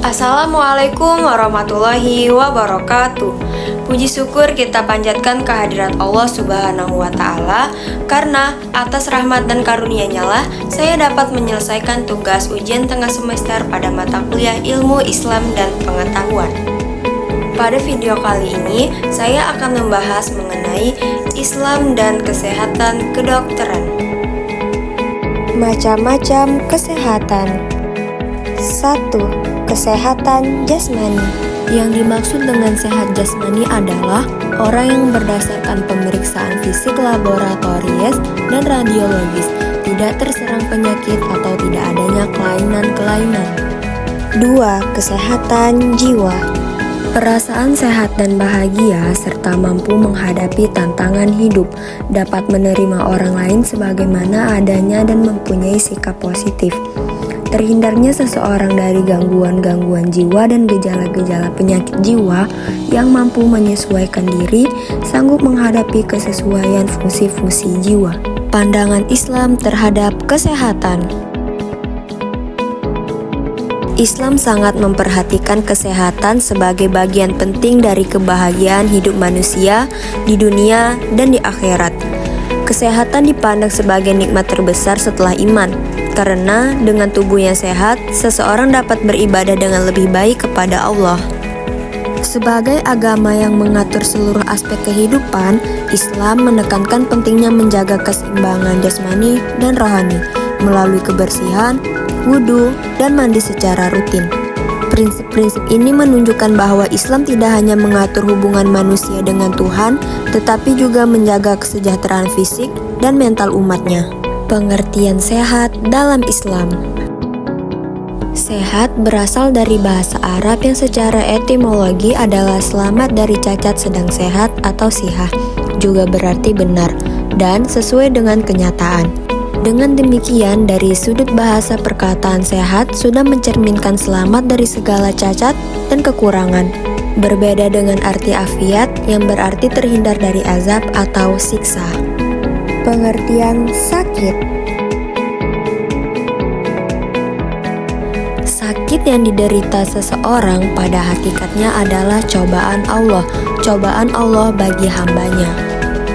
Assalamualaikum warahmatullahi wabarakatuh. Puji syukur kita panjatkan kehadirat Allah Subhanahu wa Ta'ala, karena atas rahmat dan karunia-Nya lah saya dapat menyelesaikan tugas ujian tengah semester pada mata kuliah Ilmu Islam dan Pengetahuan. Pada video kali ini saya akan membahas mengenai Islam dan kesehatan kedokteran. Macam-macam kesehatan. 1. Kesehatan jasmani. Yang dimaksud dengan sehat jasmani adalah orang yang berdasarkan pemeriksaan fisik laboratoris dan radiologis tidak terserang penyakit atau tidak adanya kelainan-kelainan. 2. Kesehatan jiwa. Perasaan sehat dan bahagia serta mampu menghadapi tantangan hidup, dapat menerima orang lain sebagaimana adanya dan mempunyai sikap positif. Terhindarnya seseorang dari gangguan-gangguan jiwa dan gejala-gejala penyakit jiwa yang mampu menyesuaikan diri, sanggup menghadapi kesesuaian fungsi-fungsi jiwa. Pandangan Islam terhadap kesehatan. Islam sangat memperhatikan kesehatan sebagai bagian penting dari kebahagiaan hidup manusia di dunia dan di akhirat. Kesehatan dipandang sebagai nikmat terbesar setelah iman, karena dengan tubuh yang sehat, seseorang dapat beribadah dengan lebih baik kepada Allah. Sebagai agama yang mengatur seluruh aspek kehidupan, Islam menekankan pentingnya menjaga keseimbangan jasmani dan rohani melalui kebersihan, wudhu, dan mandi secara rutin. Prinsip-prinsip ini menunjukkan bahwa Islam tidak hanya mengatur hubungan manusia dengan Tuhan, tetapi juga menjaga kesejahteraan fisik dan mental umatnya. Pengertian sehat dalam Islam. Sehat berasal dari bahasa Arab yang secara etimologi adalah selamat dari cacat sedang sehat atau sihah, juga berarti benar dan sesuai dengan kenyataan. Dengan demikian, dari sudut bahasa perkataan sehat sudah mencerminkan selamat dari segala cacat dan kekurangan. Berbeda dengan arti afiat yang berarti terhindar dari azab atau siksa. Pengertian sakit. Sakit yang diderita seseorang pada hakikatnya adalah cobaan Allah bagi hambanya.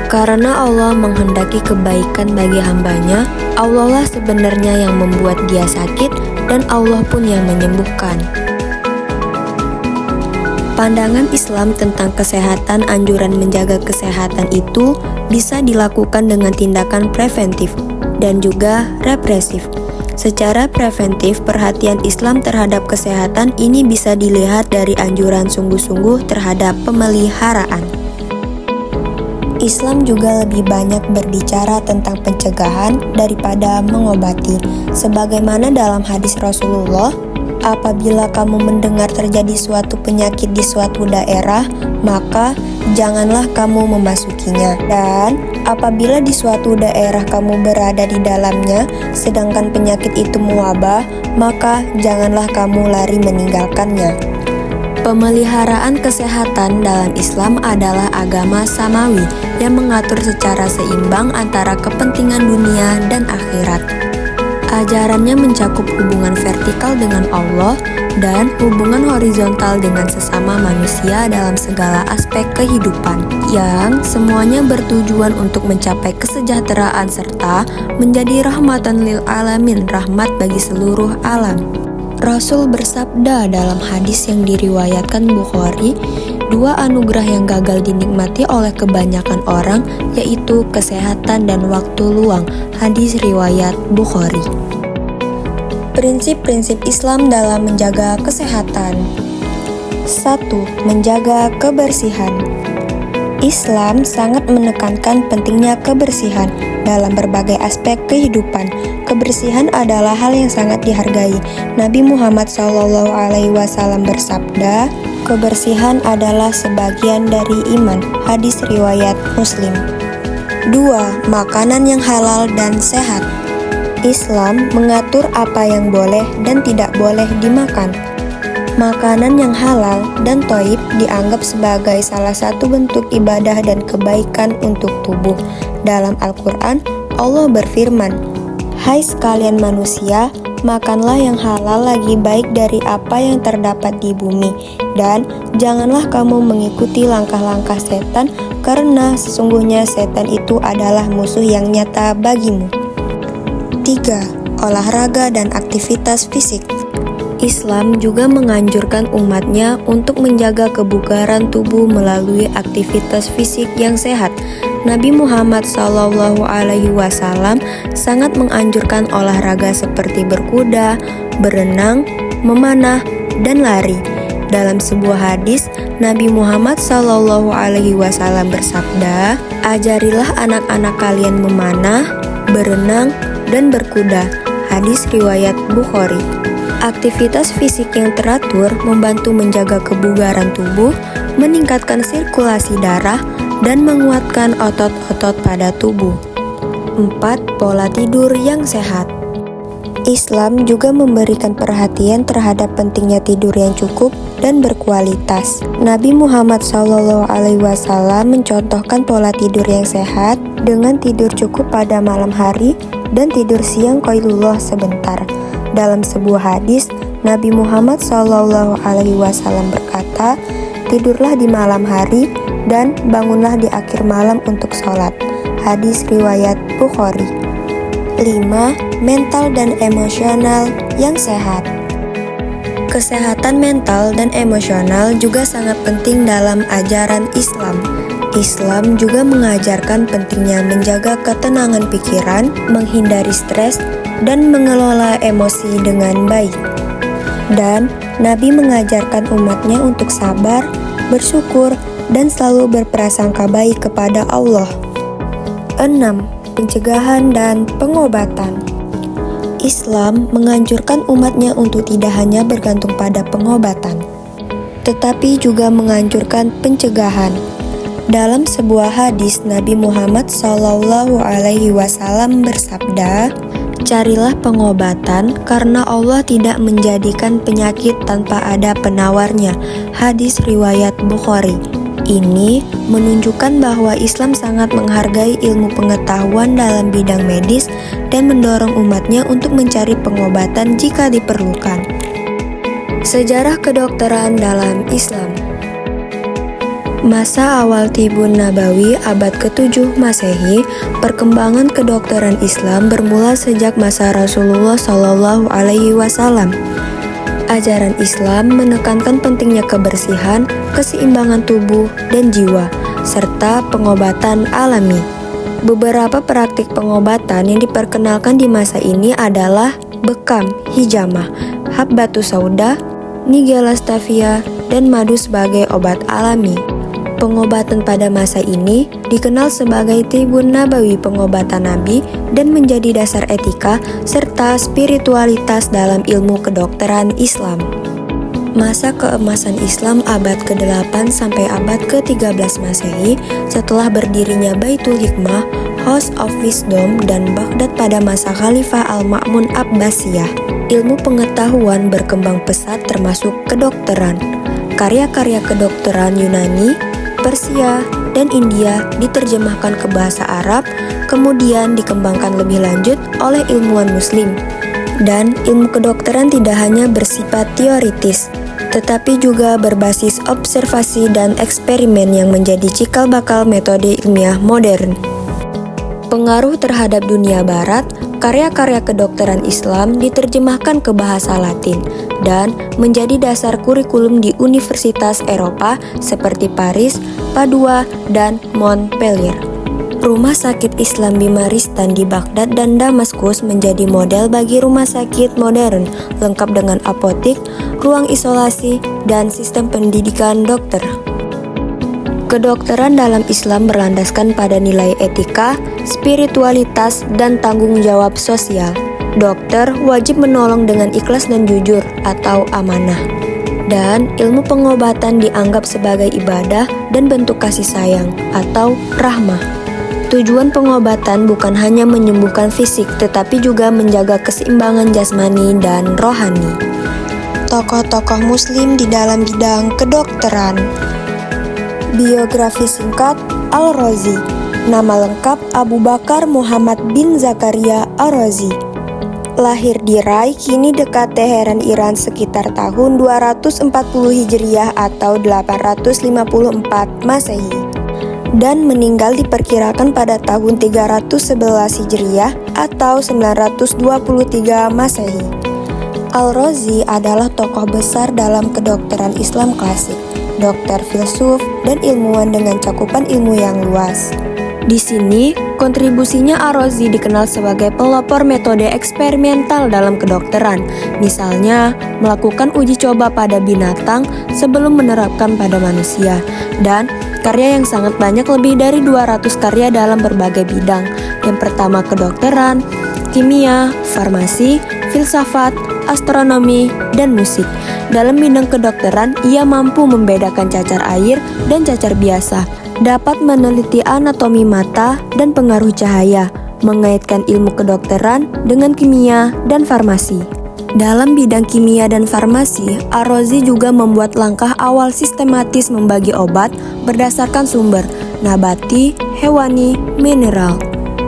Karena Allah menghendaki kebaikan bagi hambanya, Allah lah sebenarnya yang membuat dia sakit dan Allah pun yang menyembuhkan. Pandangan Islam tentang kesehatan, anjuran menjaga kesehatan itu bisa dilakukan dengan tindakan preventif dan juga represif. Secara preventif, perhatian Islam terhadap kesehatan ini bisa dilihat dari anjuran sungguh-sungguh terhadap pemeliharaan. Islam juga lebih banyak berbicara tentang pencegahan daripada mengobati. Sebagaimana dalam hadis Rasulullah, apabila kamu mendengar terjadi suatu penyakit di suatu daerah, maka janganlah kamu memasukinya. Dan apabila di suatu daerah kamu berada di dalamnya, sedangkan penyakit itu mewabah, maka janganlah kamu lari meninggalkannya. Pemeliharaan kesehatan dalam Islam adalah agama samawi yang mengatur secara seimbang antara kepentingan dunia dan akhirat. Ajarannya mencakup hubungan vertikal dengan Allah dan hubungan horizontal dengan sesama manusia dalam segala aspek kehidupan, yang semuanya bertujuan untuk mencapai kesejahteraan serta menjadi rahmatan lil alamin, rahmat bagi seluruh alam. Rasul bersabda dalam hadis yang diriwayatkan Bukhari, 2 anugerah yang gagal dinikmati oleh kebanyakan orang, yaitu kesehatan dan waktu luang. Hadis riwayat Bukhari. Prinsip-prinsip Islam dalam menjaga kesehatan. 1. Menjaga kebersihan. Islam sangat menekankan pentingnya kebersihan dalam berbagai aspek kehidupan. Kebersihan adalah hal yang sangat dihargai. Nabi Muhammad SAW bersabda, kebersihan adalah sebagian dari iman. Hadis riwayat Muslim. 2. Makanan yang halal dan sehat. Islam mengatur apa yang boleh dan tidak boleh dimakan. Makanan yang halal dan thayyib dianggap sebagai salah satu bentuk ibadah dan kebaikan untuk tubuh. Dalam Al-Quran, Allah berfirman, "Hai sekalian manusia, makanlah yang halal lagi baik dari apa yang terdapat di bumi, dan janganlah kamu mengikuti langkah-langkah setan, karena sesungguhnya setan itu adalah musuh yang nyata bagimu. 3. Olahraga dan aktivitas fisik. Islam juga menganjurkan umatnya untuk menjaga kebugaran tubuh melalui aktivitas fisik yang sehat. Nabi Muhammad SAW sangat menganjurkan olahraga seperti berkuda, berenang, memanah, dan lari. Dalam sebuah hadis, Nabi Muhammad SAW bersabda, "Ajarilah anak-anak kalian memanah, berenang, dan berkuda." Hadis riwayat Bukhari. Aktivitas fisik yang teratur membantu menjaga kebugaran tubuh, meningkatkan sirkulasi darah, dan menguatkan otot-otot pada tubuh. 4. Pola tidur yang sehat. Islam juga memberikan perhatian terhadap pentingnya tidur yang cukup dan berkualitas. Nabi Muhammad SAW mencontohkan pola tidur yang sehat dengan tidur cukup pada malam hari dan tidur siang qailullah sebentar. Dalam sebuah hadis, Nabi Muhammad SAW berkata, "Tidurlah di malam hari dan bangunlah di akhir malam untuk sholat." Hadis riwayat Bukhari. 5. Mental dan emosional yang sehat. Kesehatan mental dan emosional juga sangat penting dalam ajaran Islam. Islam juga mengajarkan pentingnya menjaga ketenangan pikiran, menghindari stres, dan mengelola emosi dengan baik. Dan Nabi mengajarkan umatnya untuk sabar, bersyukur, dan selalu berprasangka baik kepada Allah. 6. Pencegahan dan pengobatan. Islam menganjurkan umatnya untuk tidak hanya bergantung pada pengobatan, tetapi juga menganjurkan pencegahan. Dalam sebuah hadis, Nabi Muhammad SAW bersabda, "Carilah pengobatan karena Allah tidak menjadikan penyakit tanpa ada penawarnya." Hadis riwayat Bukhari. Ini menunjukkan bahwa Islam sangat menghargai ilmu pengetahuan dalam bidang medis dan mendorong umatnya untuk mencari pengobatan jika diperlukan. Sejarah kedokteran dalam Islam. Masa awal Tibun Nabawi abad ke-7 Masehi, perkembangan kedokteran Islam bermula sejak masa Rasulullah SAW. Ajaran Islam menekankan pentingnya kebersihan, keseimbangan tubuh dan jiwa, serta pengobatan alami. Beberapa praktik pengobatan yang diperkenalkan di masa ini adalah bekam, hijamah, habbatus sauda, nigella stevia, dan madu sebagai obat alami. Pengobatan pada masa ini dikenal sebagai Tibun Nabawi, pengobatan Nabi, dan menjadi dasar etika serta spiritualitas dalam ilmu kedokteran Islam. Masa keemasan Islam abad ke-8 sampai abad ke-13 Masehi, setelah berdirinya Baitul Hikmah, House of Wisdom, dan Baghdad pada masa Khalifah Al-Ma'mun Abbasiyah, ilmu pengetahuan berkembang pesat termasuk kedokteran. Karya-karya kedokteran Yunani, Persia, dan India diterjemahkan ke bahasa Arab, kemudian dikembangkan lebih lanjut oleh ilmuwan Muslim. Dan ilmu kedokteran tidak hanya bersifat teoritis, tetapi juga berbasis observasi dan eksperimen yang menjadi cikal bakal metode ilmiah modern. Pengaruh terhadap dunia barat, karya-karya kedokteran Islam diterjemahkan ke bahasa Latin dan menjadi dasar kurikulum di universitas Eropa seperti Paris, Padua, dan Montpellier. Rumah sakit Islam Bimaristan di Baghdad dan Damaskus menjadi model bagi rumah sakit modern, lengkap dengan apotik, ruang isolasi, dan sistem pendidikan dokter. Kedokteran dalam Islam berlandaskan pada nilai etika, spiritualitas, dan tanggung jawab sosial. Dokter wajib menolong dengan ikhlas dan jujur atau amanah. Dan ilmu pengobatan dianggap sebagai ibadah dan bentuk kasih sayang atau rahmah. Tujuan pengobatan bukan hanya menyembuhkan fisik, tetapi juga menjaga keseimbangan jasmani dan rohani. Tokoh-tokoh Muslim di dalam bidang kedokteran. Biografi singkat Al-Razi. Nama lengkap Abu Bakar Muhammad bin Zakaria Ar-Razi. Lahir di Rai, kini dekat Teheran, Iran sekitar tahun 240 Hijriah atau 854 Masehi. Dan meninggal diperkirakan pada tahun 311 Hijriah atau 923 Masehi. Al-Razi adalah tokoh besar dalam kedokteran Islam klasik, dokter filsuf, dan ilmuwan dengan cakupan ilmu yang luas. Di sini, kontribusinya Al-Razi dikenal sebagai pelopor metode eksperimental dalam kedokteran, misalnya melakukan uji coba pada binatang sebelum menerapkan pada manusia, dan karya yang sangat banyak, lebih dari 200 karya dalam berbagai bidang. Yang pertama kedokteran, kimia, farmasi, filsafat, astronomi, dan musik. Dalam bidang kedokteran, ia mampu membedakan cacar air dan cacar biasa, dapat meneliti anatomi mata dan pengaruh cahaya, mengaitkan ilmu kedokteran dengan kimia dan farmasi. Dalam bidang kimia dan farmasi, Al-Razi juga membuat langkah awal sistematis membagi obat berdasarkan sumber, nabati, hewani, mineral.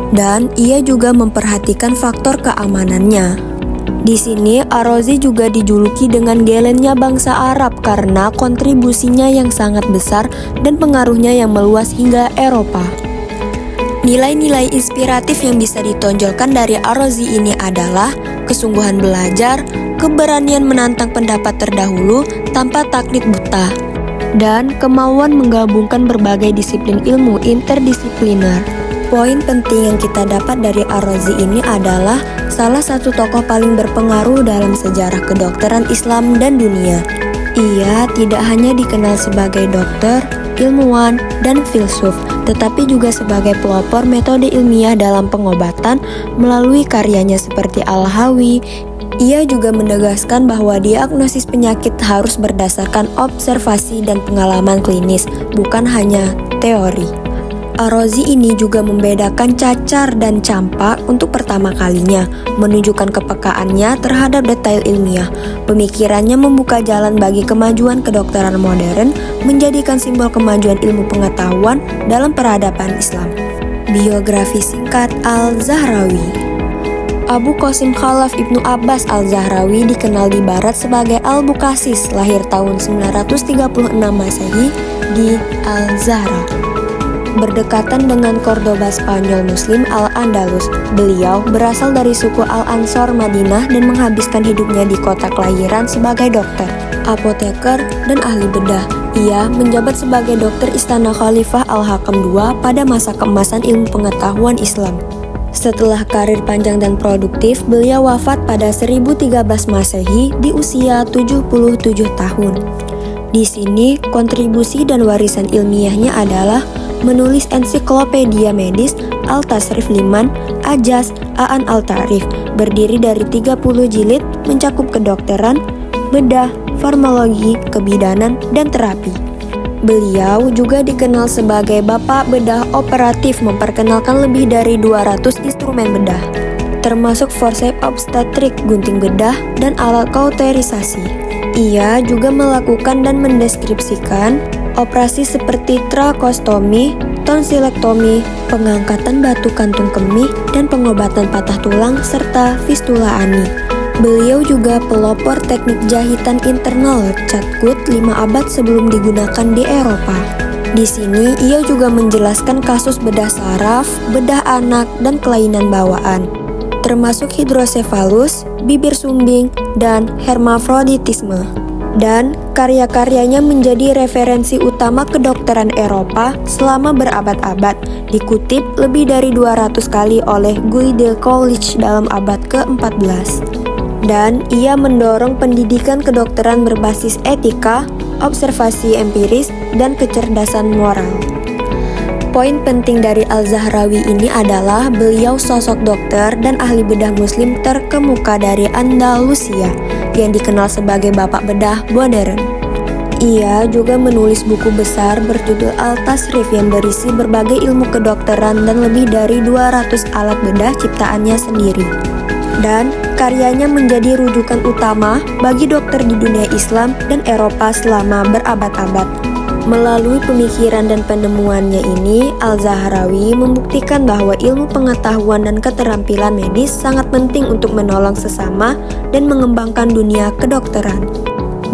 Dan ia juga memperhatikan faktor keamanannya. Di sini, Al-Razi juga dijuluki dengan Galennya bangsa Arab karena kontribusinya yang sangat besar dan pengaruhnya yang meluas hingga Eropa. Nilai-nilai inspiratif yang bisa ditonjolkan dari Al-Razi ini adalah kesungguhan belajar, keberanian menantang pendapat terdahulu tanpa taklid buta, dan kemauan menggabungkan berbagai disiplin ilmu interdisipliner. Poin penting yang kita dapat dari Al-Razi ini adalah salah satu tokoh paling berpengaruh dalam sejarah kedokteran Islam dan dunia. Ia tidak hanya dikenal sebagai dokter, ilmuwan, dan filsuf, tetapi juga sebagai pelopor metode ilmiah dalam pengobatan melalui karyanya seperti Al-Hawi. Ia juga menegaskan bahwa diagnosis penyakit harus berdasarkan observasi dan pengalaman klinis, bukan hanya teori. Al-Razi ini juga membedakan cacar dan campak untuk pertama kalinya, menunjukkan kepekaannya terhadap detail ilmiah. Pemikirannya membuka jalan bagi kemajuan kedokteran modern, menjadikan simbol kemajuan ilmu pengetahuan dalam peradaban Islam. Biografi singkat Al-Zahrawi. Abu Qasim Khalaf Ibnu Abbas Al-Zahrawi dikenal di barat sebagai Al-Bukasis, lahir tahun 936 Masehi di Al-Zahra. Berdekatan dengan Cordoba Spanyol Muslim Al-Andalus, beliau berasal dari suku Al-Ansor Madinah dan menghabiskan hidupnya di kota kelahiran sebagai dokter, apoteker, dan ahli bedah. Ia menjabat sebagai dokter Istana Khalifah Al-Hakam II pada masa keemasan ilmu pengetahuan Islam. Setelah karir panjang dan produktif, beliau wafat pada 1013 Masehi di usia 77 tahun. Di sini, kontribusi dan warisan ilmiahnya adalah menulis ensiklopedia medis Al-Tasrif Liman, Ajaz, A'an Al-Ta'rif, berdiri dari 30 jilid, mencakup kedokteran, bedah, farmakologi, kebidanan, dan terapi. Beliau juga dikenal sebagai Bapak Bedah Operatif, memperkenalkan lebih dari 200 instrumen bedah, termasuk forceps obstetrik, gunting bedah, dan alat kauterisasi. Ia juga melakukan dan mendeskripsikan operasi seperti trakostomi, tonsilektomi, pengangkatan batu kantung kemih, dan pengobatan patah tulang, serta fistula ani. Beliau juga pelopor teknik jahitan internal catgut 5 abad sebelum digunakan di Eropa. Di sini, ia juga menjelaskan kasus bedah saraf, bedah anak, dan kelainan bawaan, termasuk hidrosefalus, bibir sumbing, dan hermafroditisme. Dan karya-karyanya menjadi referensi utama kedokteran Eropa selama berabad-abad, dikutip lebih dari 200 kali oleh Guy de College dalam abad ke-14. Dan ia mendorong pendidikan kedokteran berbasis etika, observasi empiris, dan kecerdasan moral. Poin penting dari Al-Zahrawi ini adalah beliau sosok dokter dan ahli bedah muslim terkemuka dari Andalusia yang dikenal sebagai Bapak Bedah Modern. Ia juga menulis buku besar berjudul Al-Tasrif yang berisi berbagai ilmu kedokteran dan lebih dari 200 alat bedah ciptaannya sendiri. Dan karyanya menjadi rujukan utama bagi dokter di dunia Islam dan Eropa selama berabad-abad. Melalui pemikiran dan penemuannya ini, Al-Zahrawi membuktikan bahwa ilmu pengetahuan dan keterampilan medis sangat penting untuk menolong sesama dan mengembangkan dunia kedokteran.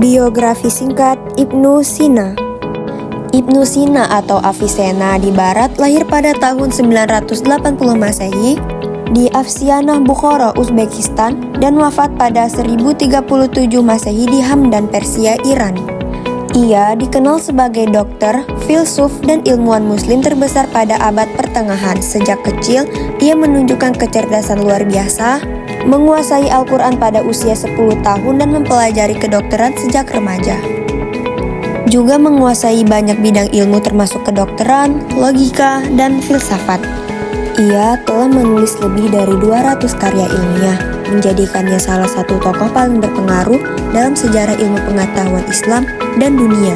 Biografi singkat Ibnu Sina. Ibnu Sina atau Avicenna di Barat lahir pada tahun 980 Masehi di Afsianah, Bukhara, Uzbekistan dan wafat pada 1037 Masehi di Hamdan, Persia, Iran. Ia dikenal sebagai dokter, filsuf, dan ilmuwan muslim terbesar pada abad pertengahan. Sejak kecil, ia menunjukkan kecerdasan luar biasa, menguasai Al-Quran pada usia 10 tahun dan mempelajari kedokteran sejak remaja. Juga menguasai banyak bidang ilmu termasuk kedokteran, logika, dan filsafat. Ia telah menulis lebih dari 200 karya ilmiah, menjadikannya salah satu tokoh paling berpengaruh dalam sejarah ilmu pengetahuan Islam dan dunia.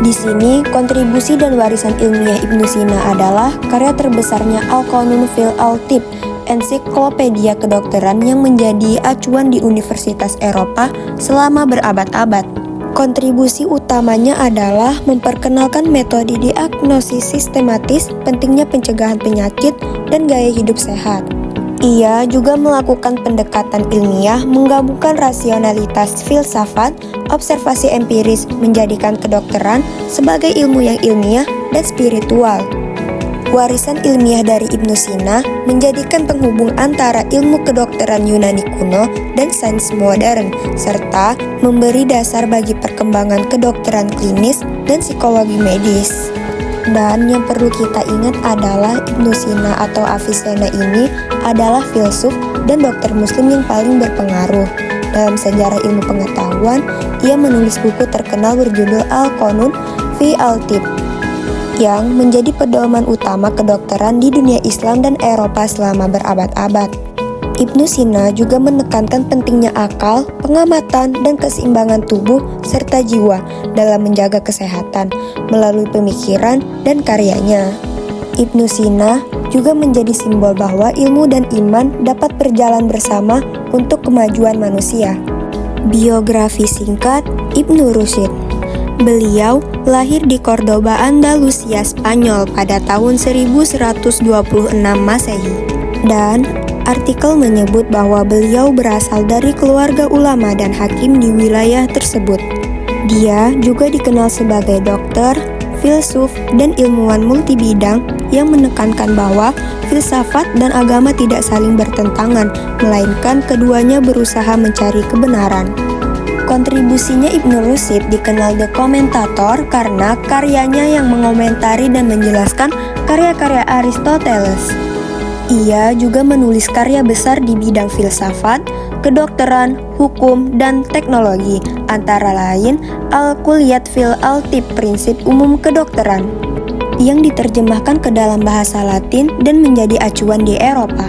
Di sini, kontribusi dan warisan ilmiah Ibnu Sina adalah karya terbesarnya Al-Qanun fil Al-Tibb, ensiklopedia kedokteran yang menjadi acuan di universitas Eropa selama berabad-abad. Kontribusi utamanya adalah memperkenalkan metode diagnosis sistematis, pentingnya pencegahan penyakit, dan gaya hidup sehat. Ia juga melakukan pendekatan ilmiah, menggabungkan rasionalitas filsafat, observasi empiris, menjadikan kedokteran sebagai ilmu yang ilmiah dan spiritual. Warisan ilmiah dari Ibnu Sina menjadikan penghubung antara ilmu kedokteran Yunani kuno dan sains modern, serta memberi dasar bagi perkembangan kedokteran klinis dan psikologi medis. Dan yang perlu kita ingat adalah Ibnu Sina atau Avicenna ini adalah filsuf dan dokter muslim yang paling berpengaruh. Dalam sejarah ilmu pengetahuan, ia menulis buku terkenal berjudul Al-Qanun fi Al-Tibb, yang menjadi pedoman utama kedokteran di dunia Islam dan Eropa selama berabad-abad. Ibnu Sina juga menekankan pentingnya akal, pengamatan, dan keseimbangan tubuh serta jiwa dalam menjaga kesehatan melalui pemikiran dan karyanya. Ibnu Sina juga menjadi simbol bahwa ilmu dan iman dapat berjalan bersama untuk kemajuan manusia. Biografi singkat Ibnu Rusyid. Beliau lahir di Cordoba, Andalusia, Spanyol pada tahun 1126 Masehi. Dan artikel menyebut bahwa beliau berasal dari keluarga ulama dan hakim di wilayah tersebut. Dia juga dikenal sebagai dokter, filsuf, dan ilmuwan multibidang yang menekankan bahwa filsafat dan agama tidak saling bertentangan, melainkan keduanya berusaha mencari kebenaran. Kontribusinya Ibnu Rusyid dikenal The Commentator karena karyanya yang mengomentari dan menjelaskan karya-karya Aristoteles. Ia juga menulis karya besar di bidang filsafat, kedokteran, hukum, dan teknologi, antara lain Al-Kulliyat fil Al-Tibb, prinsip umum kedokteran, yang diterjemahkan ke dalam bahasa Latin dan menjadi acuan di Eropa.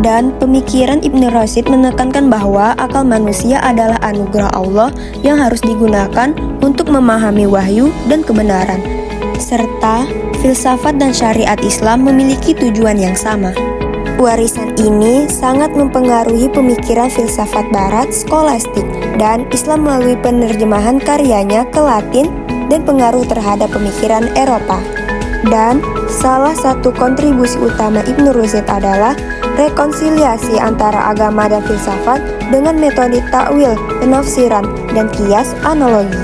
Dan pemikiran Ibnu Rusyid menekankan bahwa akal manusia adalah anugerah Allah yang harus digunakan untuk memahami wahyu dan kebenaran, serta filsafat dan syariat Islam memiliki tujuan yang sama. Warisan ini sangat mempengaruhi pemikiran filsafat Barat, skolastik, dan Islam melalui penerjemahan karyanya ke Latin dan pengaruh terhadap pemikiran Eropa. Dan salah satu kontribusi utama Ibnu Rusyid adalah rekonsiliasi antara agama dan filsafat dengan metode takwil, penafsiran, dan kias analogi,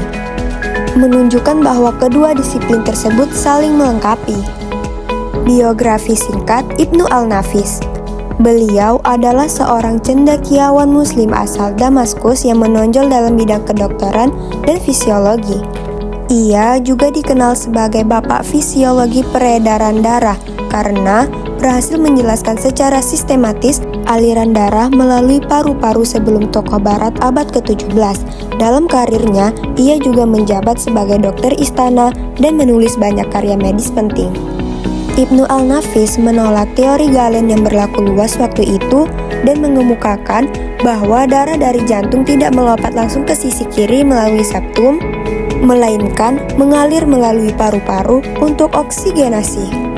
menunjukkan bahwa kedua disiplin tersebut saling melengkapi. Biografi singkat Ibnu Al-Nafis. Beliau adalah seorang cendekiawan muslim asal Damaskus yang menonjol dalam bidang kedokteran dan fisiologi. Ia juga dikenal sebagai bapak fisiologi peredaran darah karena berhasil menjelaskan secara sistematis aliran darah melalui paru-paru sebelum tokoh barat abad ke-17. Dalam karirnya, ia juga menjabat sebagai dokter istana dan menulis banyak karya medis penting. Ibnu Al-Nafis menolak teori Galen yang berlaku luas waktu itu dan mengemukakan bahwa darah dari jantung tidak melompat langsung ke sisi kiri melalui septum, melainkan mengalir melalui paru-paru untuk oksigenasi.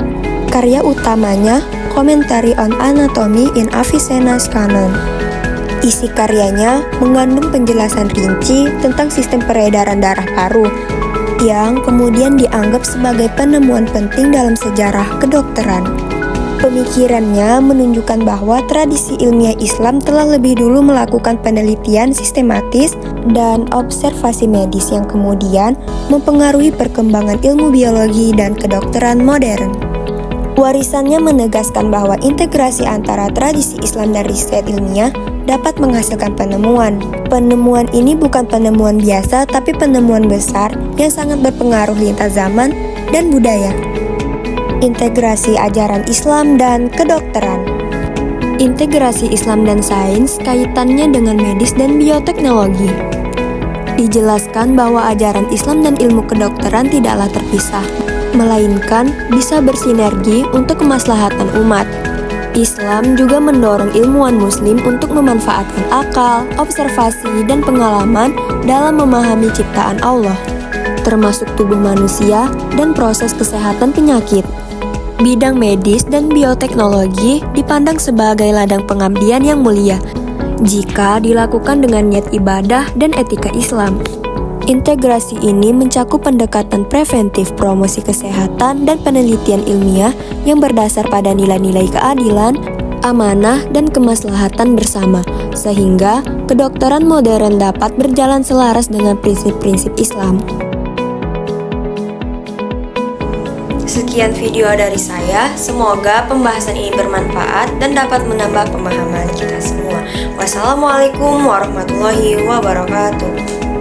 Karya utamanya, Commentary on Anatomy in Avicenna's Canon. Isi karyanya mengandung penjelasan rinci tentang sistem peredaran darah paru. yang kemudian dianggap sebagai penemuan penting dalam sejarah kedokteran. Pemikirannya menunjukkan bahwa tradisi ilmiah Islam telah lebih dulu melakukan penelitian sistematis dan observasi medis yang kemudian mempengaruhi perkembangan ilmu biologi dan kedokteran modern. Warisannya menegaskan bahwa integrasi antara tradisi Islam dan riset ilmiah dapat menghasilkan penemuan. Penemuan ini bukan penemuan biasa, tapi penemuan besar yang sangat berpengaruh lintas zaman dan budaya. Integrasi ajaran Islam dan kedokteran. Integrasi Islam dan sains kaitannya dengan medis dan bioteknologi. Dijelaskan bahwa ajaran Islam dan ilmu kedokteran tidaklah terpisah, melainkan bisa bersinergi untuk kemaslahatan umat. Islam juga mendorong ilmuwan muslim untuk memanfaatkan akal, observasi, dan pengalaman dalam memahami ciptaan Allah, termasuk tubuh manusia dan proses kesehatan penyakit. Bidang medis dan bioteknologi dipandang sebagai ladang pengabdian yang mulia jika dilakukan dengan niat ibadah dan etika Islam. Integrasi ini mencakup pendekatan preventif, promosi kesehatan, dan penelitian ilmiah yang berdasar pada nilai-nilai keadilan, amanah, dan kemaslahatan bersama, sehingga kedokteran modern dapat berjalan selaras dengan prinsip-prinsip Islam. Sekian video dari saya, semoga pembahasan ini bermanfaat dan dapat menambah pemahaman kita semua. Wassalamualaikum warahmatullahi wabarakatuh.